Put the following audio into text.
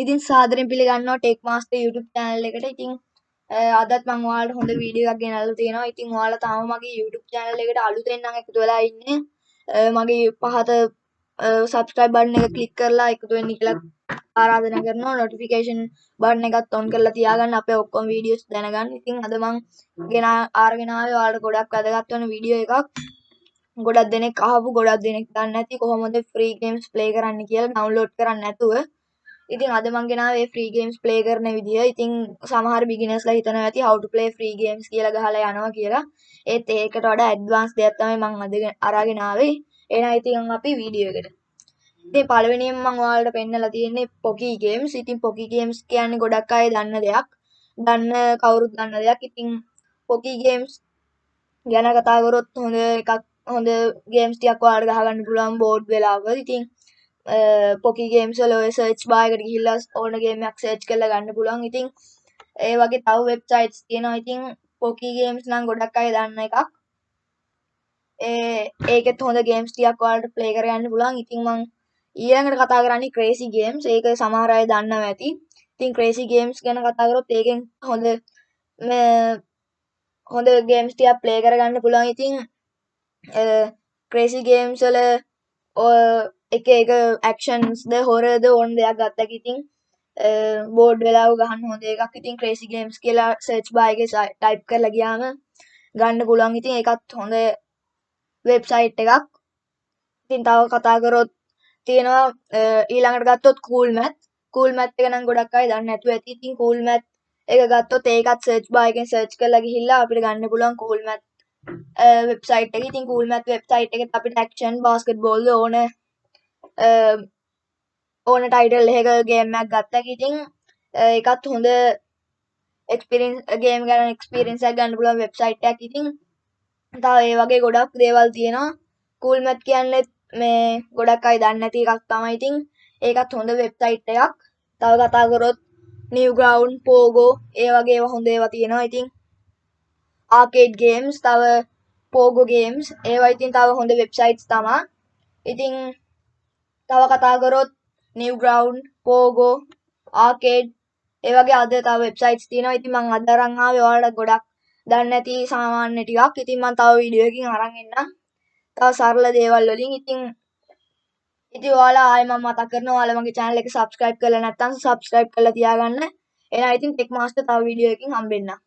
ඉතින් සාදරයෙන් පිළිගන්නවා ටෙක් මාස්ටර් YouTube channel එකට. ඉතින් අදත් මම ඔයාලට හොඳ වීඩියෝ එකක් ගෙනල්ලා තියෙනවා. ඉතින් ඔයාලා තාම මගේ YouTube channel එකට අලුතෙන් නම් එකතු වෙලා ඉන්නේ. මගේ පහත subscribe button එක click කරලා එකතු වෙන්න කියලා ආරාධනා කරනවා. notification button එකත් on කරලා තියාගන්න අපේ ඔක්කොම videos දැනගන්න. ඉතින් අද මම අරගෙන ආවේ ඔයාලට ගොඩක් වැදගත් වෙන වීඩියෝ එකක්. ගොඩක් දෙනෙක් අහපු ගොඩක් දෙනෙක් දන්නේ නැති කොහොමද free games play කරන්න කියලා download කරන්න නැතුව. ඉතින් අද මම ගෙනාවේ free games play කරන විදිය. ඉතින් සමහර beginnersලා හිතනවා ඇති how to play free games කියලා ගහලා යනවා කියලා. ඒත් ඒකට වඩා advanced දෙයක් තමයි මම අද අරගෙන ආවේ. එහෙනම් ඉතින් අපි වීඩියෝ එකට. ඉතින් පළවෙනියෙන් මම ඔයාලට පෙන්නලා තියෙන්නේ Pocky games. ඉතින් Pocky games කියන්නේ ගොඩක් අය දන්න දෙයක්. දන්න කවුරුත් දන්න දෙයක්. ඉතින් Pocky games ගැන කතා කරොත් හොඳ games ටිකක් ඔයාලට ගහගන්න පුළුවන් board වෙලාවක. ඉතින් Pocky games වල ඔය search bar එකට ගිහිල්ලා ඕන game එකක් search කරලා ගන්න පුළුවන්. ඉතින් ඒ වගේ තව websites තියෙනවා. ඉතින් Pocky games නම් ගොඩක් අය දන්න එකක්. ඒකෙත් හොඳ games ටිකක් ඔයාලට play කරගන්න පුළුවන්. ඉතින් මම ඊළඟට කතා කරන්නේ crazy games. ඒක සමහර අය දන්නවා ඇති. ඉතින් crazy games ගැන කතා කරොත් ඒකෙන් හොඳ games ටිකක් play කරගන්න පුළුවන්. ඉතින් crazy games වල එක actions ද horror ද ඕන දෙයක් ගත්තක ඉතින් board වෙලාව ගහන්න හොඳ එකක්. ඉතින් crazy games කියලා search bar එකේ type කරලා ගියාම ගන්න පුළුවන්. ඉතින් ඒකත් හොඳ website එකක්. ඉතින් තව කතා කරොත් තියෙනවා ඊළඟට ගත්තොත් cool math. cool math එක නම් ගොඩක් අය දන්නේ නැතුව ඇති. ඉතින් cool math එක ගත්තොත් ඒකත් search bar එකෙන් search කරලා ගිහිල්ලා අපිට ගන්න පුළුවන් cool math website එක. ඉතින් cool math website එකෙත් අපිට action basketball ඕන title එකක game එකක් ගත්තක ඉතින් ඒකත් හොඳ game ගැන experience එකක් ගන්න පුළුවන් website එකක්. ඉතින් තව ඒ වගේ ගොඩක් දේවල් තියෙනවා. cool math කියන්නේ මේ ගොඩක් අය දන්නේ නැති එකක් තමයි. ඉතින් ඒකත් හොඳ website එකක්. තව කතා කරොත් Newground, Pogo ඒ වගේ ඒවා හොඳ ඒවා තියෙනවා. ඉතින් arcade games, තව Pogo games ඒවා ඉතින් තව හොඳ websites තමයි. ඉතින් තව කතා කරොත් Newground, Pogo, arcade ඒ වගේ අද තව websites තියෙනවා. ඉතින් මම අද අරන් ආවේ ඔයාලට ගොඩක් දන්නේ නැති සාමාන්‍ය ටිකක්. ඉතින් මම තව වීඩියෝ එකකින් අරන් එන්නම්. තව සරල දේවල් වලින්. ඉතින් ඔයාලා ආයෙ මම මතක් කරනවා ඔයාලා මගේ channel එක subscribe කරලා නැත්නම් subscribe කරලා තියාගන්න. එහෙනම් ඉතින් ටෙක් මාස්ටර් තව වීඩියෝ එකකින් හම්බෙන්නම්.